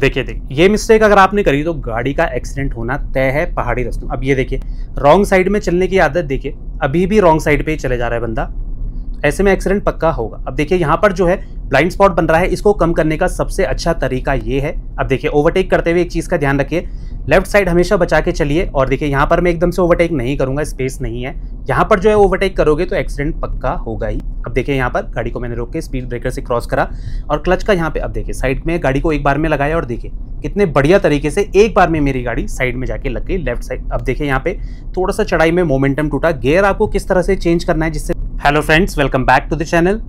देखिए ये मिस्टेक अगर आपने करी तो गाड़ी का एक्सीडेंट होना तय है पहाड़ी रास्तों। अब ये देखिए रॉन्ग साइड में चलने की आदत, देखिए अभी भी रॉन्ग साइड पे ही चले जा रहा है बंदा, ऐसे में एक्सीडेंट पक्का होगा। अब देखिए यहाँ पर जो है ब्लाइंड स्पॉट बन रहा है, इसको कम करने का सबसे अच्छा तरीका ये है। अब देखिए ओवरटेक करते हुए एक चीज़ का ध्यान रखिए, लेफ्ट साइड हमेशा बचा के चलिए। और देखिए यहाँ पर मैं एकदम से ओवरटेक नहीं करूंगा, स्पेस नहीं है। यहाँ पर जो है ओवरटेक करोगे तो एक्सीडेंट पक्का होगा ही। अब देखिए यहाँ पर गाड़ी को मैंने रोक के स्पीड ब्रेकर से क्रॉस करा और क्लच का यहाँ पे अब देखिए साइड में गाड़ी को एक बार में लगाया और देखिए कितने बढ़िया तरीके से एक बार में मेरी गाड़ी साइड में जाके लग गई लेफ्ट साइड। अब देखिए यहाँ पे थोड़ा सा चढ़ाई में मोमेंटम टूटा, गियर आपको किस तरह से चेंज करना है जिससे। Hello friends, welcome back to the channel.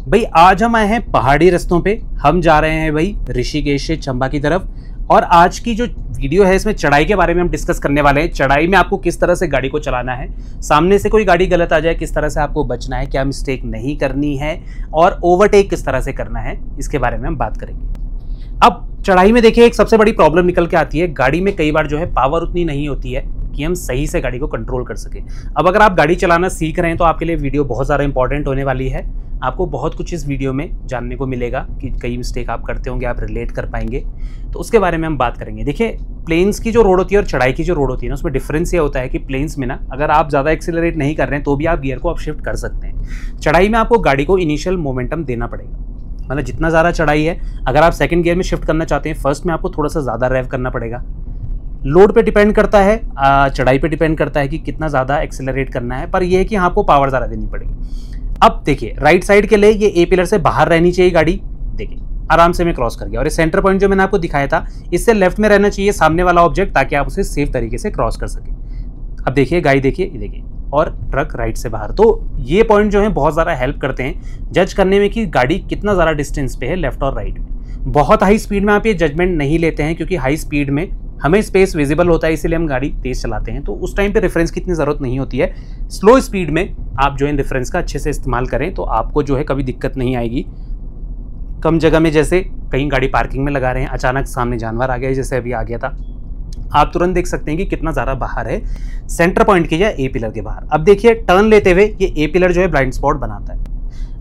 भाई आज हम आए हैं पहाड़ी रास्तों पे, हम जा रहे हैं भाई ऋषिकेश से चंबा की तरफ। और आज की जो वीडियो है इसमें चढ़ाई के बारे में हम डिस्कस करने वाले हैं। चढ़ाई में आपको किस तरह से गाड़ी को चलाना है, सामने से कोई गाड़ी गलत आ जाए किस तरह से आपको बचना है, क्या मिस्टेक नहीं करनी है और ओवरटेक किस तरह से करना है, इसके बारे में हम बात करेंगे। अब चढ़ाई में देखिए एक सबसे बड़ी प्रॉब्लम निकल के आती है, गाड़ी में कई बार जो है पावर उतनी नहीं होती है कि हम सही से गाड़ी को कंट्रोल कर सकें। अब अगर आप गाड़ी चलाना सीख रहे हैं तो आपके लिए वीडियो बहुत ज़्यादा इंपॉर्टेंट होने वाली है। आपको बहुत कुछ इस वीडियो में जानने को मिलेगा कि कई मिस्टेक आप करते होंगे, आप रिलेट कर पाएंगे, तो उसके बारे में हम बात करेंगे। देखिए प्लेन्स की जो रोड होती है और चढ़ाई की जो रोड होती है ना, उसमें डिफरेंस ये होता है कि प्लेन्स में ना अगर आप ज़्यादा एक्सीलरेट नहीं कर रहे हैं तो भी आप गियर को अप शिफ्ट कर सकते हैं। चढ़ाई में आपको गाड़ी को इनिशियल मोमेंटम देना पड़ेगा, मतलब जितना ज़्यादा चढ़ाई है अगर आप सेकंड गियर में शिफ्ट करना चाहते हैं, फर्स्ट में आपको थोड़ा सा ज़्यादा रेव करना पड़ेगा। लोड पे डिपेंड करता है, चढ़ाई पे डिपेंड करता है कि कितना ज़्यादा एक्सेलरेट करना है, पर यह है कि आपको पावर ज़्यादा देनी पड़ेगी। अब देखिए राइट साइड के लिए ये ए पिलर से बाहर रहनी चाहिए गाड़ी, देखिए आराम से मैं क्रॉस कर गया। और ये सेंटर पॉइंट जो मैंने आपको दिखाया था इससे लेफ्ट में रहना चाहिए सामने वाला ऑब्जेक्ट, ताकि आप उसे सेफ तरीके से क्रॉस कर सकें। अब देखिए गाड़ी देखिए, ये देखिए, और ट्रक राइट से बाहर। तो ये पॉइंट जो है बहुत ज़्यादा हेल्प करते हैं जज करने में कि गाड़ी कितना ज़्यादा डिस्टेंस पे है लेफ्ट और राइट में। बहुत हाई स्पीड में आप ये जजमेंट नहीं लेते हैं क्योंकि हाई स्पीड में हमें स्पेस विजिबल होता है, इसीलिए हम गाड़ी तेज चलाते हैं, तो उस टाइम पे रेफरेंस की इतनी ज़रूरत नहीं होती है। स्लो स्पीड में आप जो है रेफरेंस का अच्छे से इस्तेमाल करें तो आपको जो है कभी दिक्कत नहीं आएगी। कम जगह में, जैसे कहीं गाड़ी पार्किंग में लगा रहे हैं, अचानक सामने जानवर आ गया जैसे अभी आ गया था, आप तुरंत देख सकते हैं कि कितना ज़्यादा बाहर है सेंटर पॉइंट के या ए पिलर के बाहर। अब देखिए टर्न लेते हुए ये ए पिलर जो है ब्लाइंड स्पॉट बनाता है।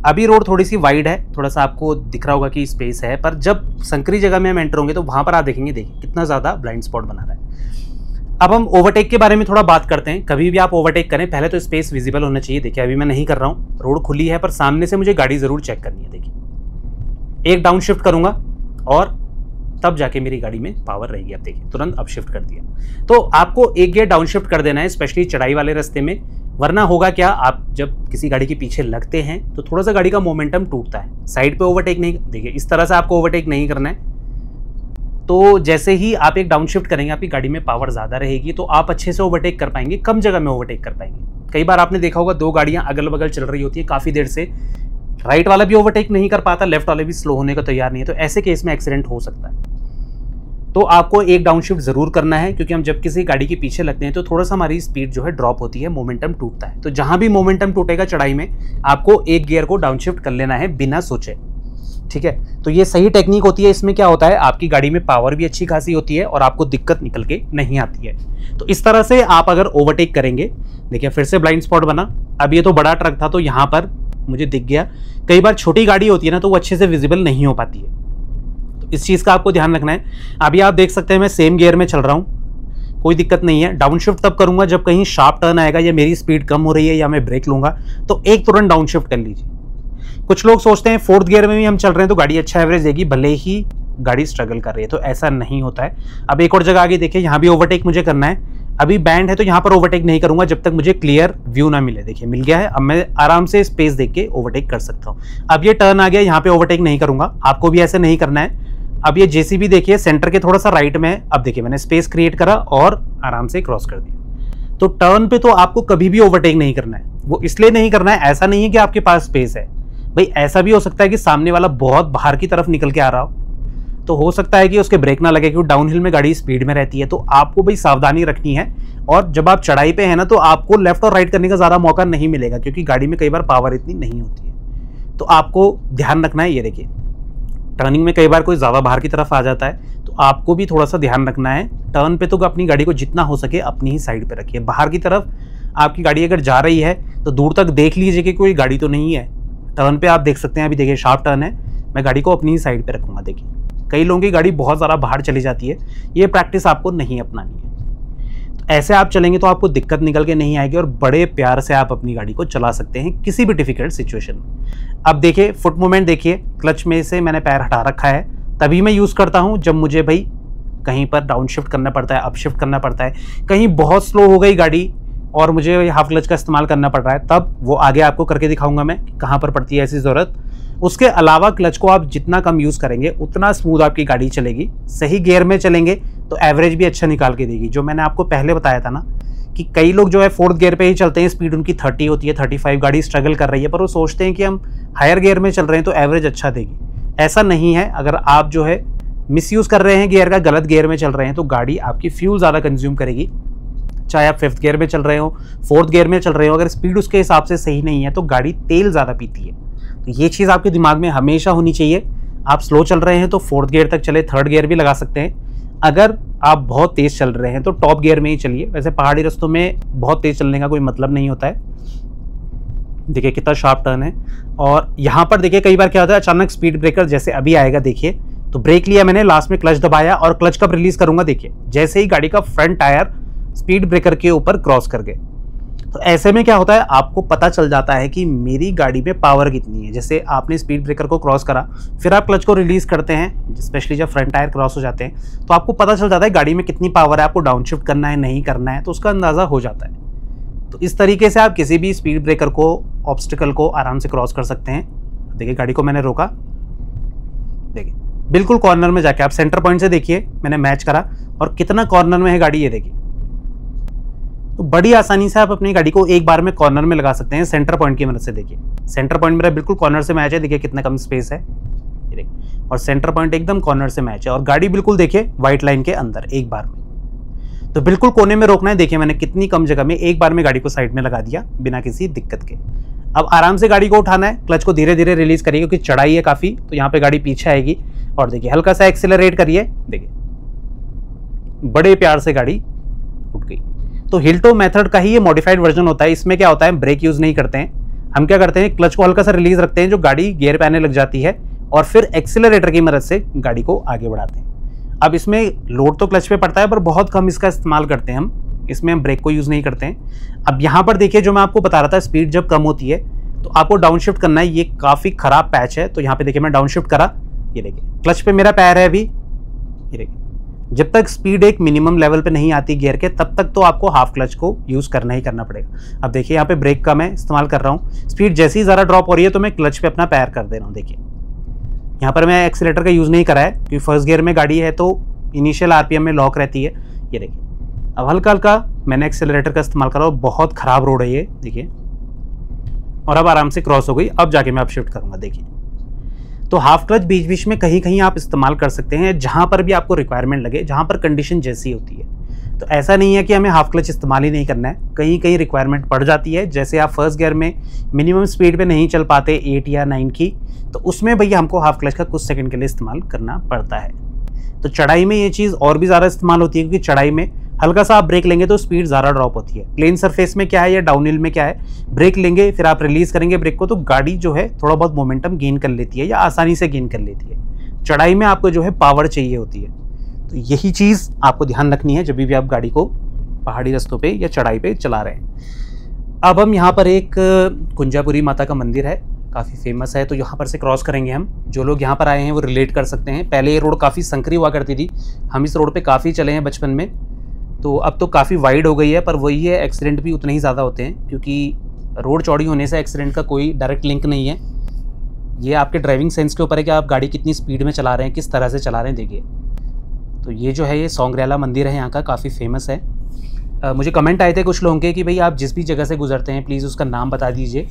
अभी रोड थोड़ी सी वाइड है, थोड़ा सा आपको दिख रहा होगा कि स्पेस है, पर जब संकरी जगह में हम एंटर होंगे तो वहाँ पर आप देखेंगे, देखिए कितना ज़्यादा ब्लाइंड स्पॉट बना रहा है। अब हम ओवरटेक के बारे में थोड़ा बात करते हैं। कभी भी आप ओवरटेक करें पहले तो स्पेस विजिबल होना चाहिए। देखिए अभी मैं नहीं कर रहा हूँ, रोड खुली है पर सामने से मुझे गाड़ी ज़रूर चेक करनी है। देखिए एक डाउन शिफ्ट करूँगा और तब जाके मेरी गाड़ी में पावर रहेगी। अब देखिए तुरंत अप शिफ्ट कर दिया। तो आपको एक गियर डाउन शिफ्ट कर देना है, स्पेशली चढ़ाई वाले रास्ते में, वरना होगा क्या, आप जब किसी गाड़ी के पीछे लगते हैं तो थोड़ा सा गाड़ी का मोमेंटम टूटता है। साइड पे ओवरटेक नहीं, देखिए इस तरह से आपको ओवरटेक नहीं करना है। तो जैसे ही आप एक डाउन शिफ्ट करेंगे आपकी गाड़ी में पावर ज़्यादा रहेगी तो आप अच्छे से ओवरटेक कर पाएंगे, कम जगह में ओवरटेक कर पाएंगे। कई बार आपने देखा होगा दो गाड़ियाँ अगल बगल चल रही होती है काफ़ी देर से, राइट वाला भी ओवरटेक नहीं कर पाता, लेफ्ट वाले भी स्लो होने को तैयार नहीं है, तो ऐसे केस में एक्सीडेंट हो सकता है। तो आपको एक डाउन शिफ्ट जरूर करना है क्योंकि हम जब किसी गाड़ी के पीछे लगते हैं तो थोड़ा सा हमारी स्पीड जो है ड्रॉप होती है, मोमेंटम टूटता है। तो जहां भी मोमेंटम टूटेगा चढ़ाई में आपको एक गियर को डाउन शिफ्ट कर लेना है बिना सोचे, ठीक है। तो ये सही टेक्निक होती है। इसमें क्या होता है, आपकी गाड़ी में पावर भी अच्छी खासी होती है और आपको दिक्कत निकल के नहीं आती है। तो इस तरह से आप अगर ओवरटेक करेंगे, देखिए फिर से ब्लाइंड स्पॉट बना। अब ये तो बड़ा ट्रक था तो यहाँ पर मुझे दिख गया। कई बार छोटी गाड़ी होती है ना तो वो अच्छे से विजिबल नहीं हो पाती है, इस चीज़ का आपको ध्यान रखना है। अभी आप देख सकते हैं मैं सेम गियर में चल रहा हूँ, कोई दिक्कत नहीं है। डाउन शिफ्ट तब करूंगा जब कहीं शार्प टर्न आएगा या मेरी स्पीड कम हो रही है या मैं ब्रेक लूंगा, तो एक तुरंत डाउन शिफ्ट कर लीजिए। कुछ लोग सोचते हैं फोर्थ गियर में भी हम चल रहे हैं तो गाड़ी अच्छा एवरेज देगी भले ही गाड़ी स्ट्रगल कर रही है, तो ऐसा नहीं होता है। अब एक और जगह आगे देखिए, यहाँ भी ओवरटेक मुझे करना है। अभी बैंड है तो यहाँ पर ओवरटेक नहीं करूंगा जब तक मुझे क्लियर व्यू ना मिले। देखिए मिल गया है, अब मैं आराम से स्पेस देख के ओवरटेक कर सकता हूँ। अब ये टर्न आ गया, यहाँ पे ओवरटेक नहीं करूंगा, आपको भी ऐसे नहीं करना है। अब ये जेसीबी देखिए सेंटर के थोड़ा सा राइट में है। अब देखिए मैंने स्पेस क्रिएट करा और आराम से क्रॉस कर दिया। तो टर्न पे तो आपको कभी भी ओवरटेक नहीं करना है। वो इसलिए नहीं करना है, ऐसा नहीं है कि आपके पास स्पेस है, भाई ऐसा भी हो सकता है कि सामने वाला बहुत बाहर की तरफ निकल के आ रहा हो, तो हो सकता है कि उसके ब्रेक ना लगे क्योंकि डाउनहिल में गाड़ी स्पीड में रहती है। तो आपको भाई सावधानी रखनी है। और जब आप चढ़ाई पे है ना तो आपको लेफ्ट और राइट करने का ज़्यादा मौका नहीं मिलेगा क्योंकि गाड़ी में कई बार पावर इतनी नहीं होती है। तो आपको ध्यान रखना है। ये देखिए टर्निंग में कई बार कोई ज़्यादा बाहर की तरफ आ जाता है तो आपको भी थोड़ा सा ध्यान रखना है। टर्न पे तो अपनी गाड़ी को जितना हो सके अपनी ही साइड पे रखिए। बाहर की तरफ आपकी गाड़ी अगर जा रही है तो दूर तक देख लीजिए कि कोई गाड़ी तो नहीं है। टर्न पे आप देख सकते हैं, अभी देखिए शार्प टर्न है, मैं गाड़ी को अपनी ही साइड पे रखूंगा। देखिए कई लोगों की गाड़ी बहुत ज़्यादा बाहर चली जाती है, ये प्रैक्टिस आपको नहीं अपनानी है। ऐसे आप चलेंगे तो आपको दिक्कत निकल के नहीं आएगी और बड़े प्यार से आप अपनी गाड़ी को चला सकते हैं किसी भी डिफिकल्ट सिचुएशन में। अब देखिए फुट मूवमेंट देखिए, क्लच में से मैंने पैर हटा रखा है, तभी मैं यूज़ करता हूँ जब मुझे भाई कहीं पर डाउन शिफ्ट करना पड़ता है, अप शिफ्ट करना पड़ता है, कहीं बहुत स्लो हो गई गाड़ी और मुझे हाफ क्लच का इस्तेमाल करना पड़ रहा है, तब वो आगे आपको करके दिखाऊंगा मैं कहाँ पर पड़ती है ऐसी ज़रूरत। उसके अलावा क्लच को आप जितना कम यूज़ करेंगे उतना स्मूथ आपकी गाड़ी चलेगी। सही गियर में चलेंगे तो एवरेज भी अच्छा निकाल के देगी। जो मैंने आपको पहले बताया था ना कि कई लोग जो है 4th गियर पे ही चलते हैं, स्पीड उनकी 30 होती है, 35, गाड़ी स्ट्रगल कर रही है, पर वो सोचते हैं कि हम हायर गियर में चल रहे हैं तो एवरेज अच्छा देगी। ऐसा नहीं है। अगर आप जो है मिसयूज़ कर रहे हैं गियर का, गलत गियर में चल रहे हैं, तो गाड़ी आपकी फ्यूल ज़्यादा कंज्यूम करेगी। चाहे आप 5th गियर में चल रहे हो, 4th गियर में चल रहे हो, अगर स्पीड उसके हिसाब से सही नहीं है तो गाड़ी तेल ज़्यादा पीती है। तो ये चीज़ आपके दिमाग में हमेशा होनी चाहिए। आप स्लो चल रहे हैं तो 4th गियर तक चले, 3rd गियर भी लगा सकते हैं। अगर आप बहुत तेज़ चल रहे हैं तो टॉप गियर में ही चलिए। वैसे पहाड़ी रास्तों में बहुत तेज़ चलने का कोई मतलब नहीं होता है। देखिए कितना शार्प टर्न है। और यहाँ पर देखिए कई बार क्या होता है, अचानक स्पीड ब्रेकर जैसे अभी आएगा, देखिए तो ब्रेक लिया मैंने, लास्ट में क्लच दबाया और क्लच कब रिलीज करूंगा, देखिए जैसे ही गाड़ी का फ्रंट टायर स्पीड ब्रेकर के ऊपर क्रॉस कर गए। तो ऐसे में क्या होता है, आपको पता चल जाता है कि मेरी गाड़ी में पावर कितनी है। जैसे आपने स्पीड ब्रेकर को क्रॉस करा, फिर आप क्लच को रिलीज करते हैं, स्पेशली जब फ्रंट टायर क्रॉस हो जाते हैं, तो आपको पता चल जाता है गाड़ी में कितनी पावर है, आपको डाउन शिफ्ट करना है नहीं करना है, तो उसका अंदाज़ा हो जाता है। तो इस तरीके से आप किसी भी स्पीड ब्रेकर को, ऑब्स्टिकल को आराम से क्रॉस कर सकते हैं। देखिए गाड़ी को मैंने रोका, देखिए बिल्कुल कॉर्नर में जाके आप सेंटर पॉइंट से देखिए मैंने मैच करा और कितना कॉर्नर में है गाड़ी, ये देखिए। तो बड़ी आसानी से आप अपनी गाड़ी को एक बार में कॉर्नर में लगा सकते हैं सेंटर पॉइंट की मदद से। देखिए सेंटर पॉइंट मेरा बिल्कुल कॉर्नर से मैच है, देखिए कितना कम स्पेस है, ये देखिए, और सेंटर पॉइंट एकदम कॉर्नर से मैच है और गाड़ी बिल्कुल देखिए व्हाइट लाइन के अंदर एक बार में। तो बिल्कुल कोने में रोकना है। देखिए मैंने कितनी कम जगह में एक बार में गाड़ी को साइड में लगा दिया बिना किसी दिक्कत के। अब आराम से गाड़ी को उठाना है, क्लच को धीरे धीरे रिलीज करिए क्योंकि चढ़ाई है काफ़ी, तो यहाँ पे गाड़ी पीछे आएगी। और देखिए हल्का सा एक्सेलरेट करिए, देखिए बड़े प्यार से गाड़ी उठ गई। तो हिल्टो मेथड का ही ये मॉडिफाइड वर्जन होता है। इसमें क्या होता है, ब्रेक यूज़ नहीं करते हैं हम। क्या करते हैं, क्लच को हल्का सा रिलीज रखते हैं, जो गाड़ी गियर पे आने लग जाती है, और फिर एक्सेलरेटर की मदद से गाड़ी को आगे बढ़ाते हैं। अब इसमें लोड तो क्लच पे पड़ता है पर बहुत कम इसका इस्तेमाल करते हैं हम। इसमें हम ब्रेक को यूज़ नहीं करते हैं। अब यहाँ पर देखिए जो मैं आपको बता रहा था, स्पीड जब कम होती है तो आपको डाउन शिफ्ट करना है। ये काफ़ी ख़राब पैच है, तो यहाँ पे देखिए मैं डाउन शिफ्ट करा, ये देखिए क्लच पे मेरा पैर है अभी, ये देखिए। जब तक स्पीड एक मिनिमम लेवल पे नहीं आती गियर के, तब तक तो आपको हाफ क्लच को यूज़ करना ही करना पड़ेगा। अब देखिए यहाँ पे ब्रेक का मैं इस्तेमाल कर रहा हूँ, स्पीड जैसी ज़्यादा ड्रॉप हो रही है तो मैं क्लच पे अपना पैर कर दे रहा हूँ। देखिए यहाँ पर मैं एक्सीलेटर का यूज़ नहीं करा है क्योंकि फर्स्ट गियर में गाड़ी है तो इनिशियल आरपीएम में लॉक रहती है। ये देखिए अब हल्का हल्का मैंने एक्सेलरेटर का इस्तेमाल करा और बहुत ख़राब रोड है ये, देखिए। और अब आराम से क्रॉस हो गई। अब जाके मैं अब शिफ्ट करूँगा, देखिए। तो हाफ क्लच बीच बीच में कहीं कहीं आप इस्तेमाल कर सकते हैं, जहाँ पर भी आपको रिक्वायरमेंट लगे, जहाँ पर कंडीशन जैसी होती है। तो ऐसा नहीं है कि हमें हाफ क्लच इस्तेमाल ही नहीं करना है, कहीं कहीं रिक्वायरमेंट पड़ जाती है। जैसे आप फर्स्ट गियर में मिनिमम स्पीड पे नहीं चल पाते 8 या 9 की, तो उसमें भैया हमको हाफ क्लच का कुछ सेकंड के लिए इस्तेमाल करना पड़ता है। तो चढ़ाई में ये चीज़ और भी ज़्यादा इस्तेमाल होती है क्योंकि चढ़ाई में हल्का सा आप ब्रेक लेंगे तो स्पीड ज़्यादा ड्रॉप होती है। प्लेन सरफेस में क्या है या डाउन हिल में क्या है, ब्रेक लेंगे फिर आप रिलीज़ करेंगे ब्रेक को, तो गाड़ी जो है थोड़ा बहुत मोमेंटम गेन कर लेती है या आसानी से गेन कर लेती है। चढ़ाई में आपको जो है पावर चाहिए होती है। तो यही चीज़ आपको ध्यान रखनी है जब भी आप गाड़ी को पहाड़ी रास्तों पर या चढ़ाई पर चला रहे हैं। अब हम यहाँ पर एक कुंजापुरी माता का मंदिर है, काफ़ी फेमस है, तो यहाँ पर से क्रॉस करेंगे हम। जो लोग यहाँ पर आए हैं वो रिलेट कर सकते हैं। पहले ये रोड काफ़ी संकरी हुआ करती थी, हम इस रोड पे काफ़ी चले हैं बचपन में, तो अब तो काफ़ी वाइड हो गई है। पर वही है, एक्सीडेंट भी उतने ही ज़्यादा होते हैं क्योंकि रोड चौड़ी होने से एक्सीडेंट का कोई डायरेक्ट लिंक नहीं है। ये आपके ड्राइविंग सेंस के ऊपर है कि आप गाड़ी कितनी स्पीड में चला रहे हैं, किस तरह से चला रहे हैं। देखिए तो ये जो है ये सोंगरेला मंदिर है यहाँ का, काफ़ी फेमस है। मुझे कमेंट आए थे कुछ लोगों के कि भाई आप जिस भी जगह से गुजरते हैं प्लीज़ उसका नाम बता दीजिए।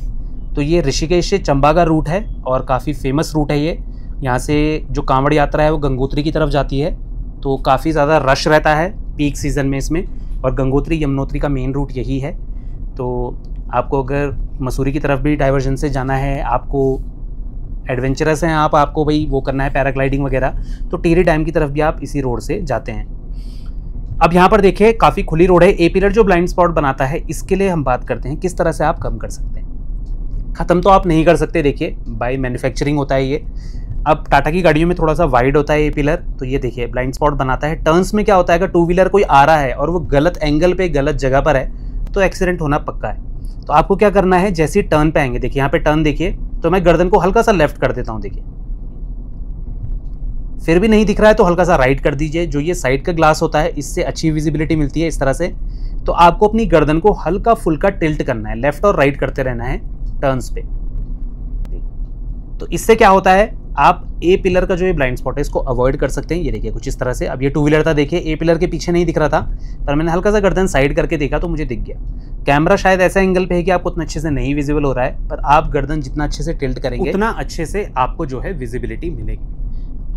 तो ये ऋषिकेश से चंबा का रूट है और काफ़ी फेमस रूट है ये। यहाँ से जो कांवड़ यात्रा है वो गंगोत्री की तरफ जाती है, तो काफ़ी ज़्यादा रश रहता है पीक सीज़न में इसमें। और गंगोत्री यमुनोत्री का मेन रूट यही है। तो आपको अगर मसूरी की तरफ भी डाइवर्जन से जाना है, आपको एडवेंचरस हैं आप, आपको भाई वो करना है पैराग्लाइडिंग वगैरह, तो टिहरी डैम की तरफ भी आप इसी रोड से जाते हैं। अब यहाँ पर देखिए काफ़ी खुली रोड है। ए पिलर जो ब्लाइंड स्पॉट बनाता है, इसके लिए हम बात करते हैं किस तरह से आप कम कर सकते हैं। ख़त्म तो आप नहीं कर सकते, देखिए बाय मैन्युफैक्चरिंग होता है ये। अब टाटा की गाड़ियों में थोड़ा सा वाइड होता है ये पिलर, तो ये देखिए ब्लाइंड स्पॉट बनाता है। टर्न्स में क्या होता है, अगर टू व्हीलर कोई आ रहा है और वो गलत एंगल पे गलत जगह पर है तो एक्सीडेंट होना पक्का है। तो आपको क्या करना है, जैसे ही टर्न पे आएंगे, देखिए यहाँ पे टर्न देखिए, तो मैं गर्दन को हल्का सा लेफ्ट कर देता हूँ, देखिए फिर भी नहीं दिख रहा है तो हल्का सा राइट कर दीजिए। जो ये साइड का ग्लास होता है इससे अच्छी विजिबिलिटी मिलती है इस तरह से। तो आपको अपनी गर्दन को हल्का फुल्का टिल्ट करना है, लेफ्ट और राइट करते रहना है टर्न्स पे। तो इससे क्या होता है, आप ए पिलर का जो ये ब्लाइंड स्पॉट है इसको अवॉइड कर सकते हैं। ये देखिए कुछ इस तरह से। अब ये टू व्हीलर था, देखिए ए पिलर के पीछे नहीं दिख रहा था, पर मैंने हल्का सा गर्दन साइड करके देखा तो मुझे दिख गया। कैमरा शायद ऐसा एंगल पे है कि आपको उतना अच्छे से नहीं विजिबल हो रहा है, पर आप गर्दन जितना अच्छे से टिल्ट करेंगे उतना अच्छे से आपको जो है विजिबिलिटी मिलेगी।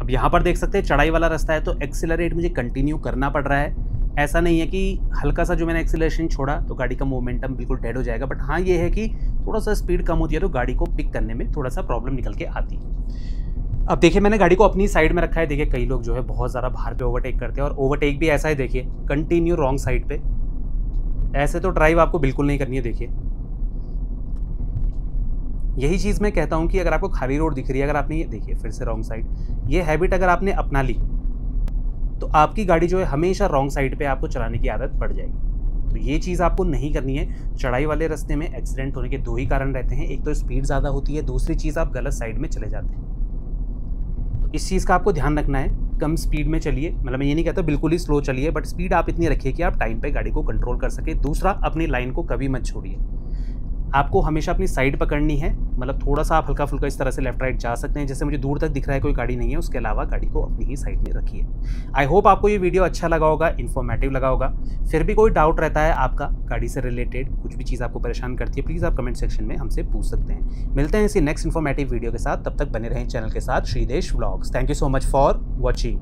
अब यहाँ पर देख सकते हैं चढ़ाई वाला रास्ता है, तो एक्सीलरेट मुझे कंटिन्यू करना पड़ रहा है। ऐसा नहीं है कि हल्का सा जो मैंने एक्सीलरेशन छोड़ा तो गाड़ी का मोमेंटम बिल्कुल डेड हो जाएगा, बट हाँ ये है कि थोड़ा सा स्पीड कम होती है तो गाड़ी को पिक करने में थोड़ा सा प्रॉब्लम निकल के आती है। अब देखिए मैंने गाड़ी को अपनी साइड में रखा है। देखिए कई लोग जो है बहुत ज़्यादा बाहर पे ओवरटेक करते हैं, और ओवरटेक भी ऐसा है, देखिए कंटिन्यू रॉन्ग साइड पे। ऐसे तो ड्राइव आपको बिल्कुल नहीं करनी है। देखिए यही चीज़ मैं कहता हूँ कि अगर आपको खाली रोड दिख रही है, अगर आपने ये देखिए फिर से रॉन्ग साइड, ये हैबिट अगर आपने अपना ली तो आपकी गाड़ी जो है हमेशा रॉन्ग साइड पे आपको चलाने की आदत पड़ जाएगी। तो ये चीज़ आपको नहीं करनी है। चढ़ाई वाले रास्ते में एक्सीडेंट होने के दो ही कारण रहते हैं, एक तो स्पीड ज़्यादा होती है, दूसरी चीज़ आप गलत साइड में चले जाते हैं। तो इस चीज़ का आपको ध्यान रखना है। कम स्पीड में चलिए, मतलब मैं ये नहीं कहता बिल्कुल ही स्लो चलिए, बट स्पीड आप इतनी रखिए कि आप टाइम पे गाड़ी को कंट्रोल कर सके। दूसरा, अपनी लाइन को कभी मत छोड़िए। आपको हमेशा अपनी साइड पकड़नी है, मतलब थोड़ा सा आप हल्का फुल्का इस तरह से लेफ्ट राइट जा सकते हैं। जैसे मुझे दूर तक दिख रहा है कोई गाड़ी नहीं है, उसके अलावा गाड़ी को अपनी ही साइड में रखिए। आई होप आपको ये वीडियो अच्छा लगा होगा, इन्फॉर्मेटिव लगा होगा। फिर भी कोई डाउट रहता है आपका गाड़ी से रिलेटेड, कुछ भी चीज़ आपको परेशान करती है, प्लीज़ आप कमेंट सेक्शन में हमसे पूछ सकते हैं। मिलते हैं इसी नेक्स्ट इन्फॉर्मेटिव वीडियो के साथ, तब तक बने रहें चैनल के साथ, Shridesh vlogs. Thank you so much for watching.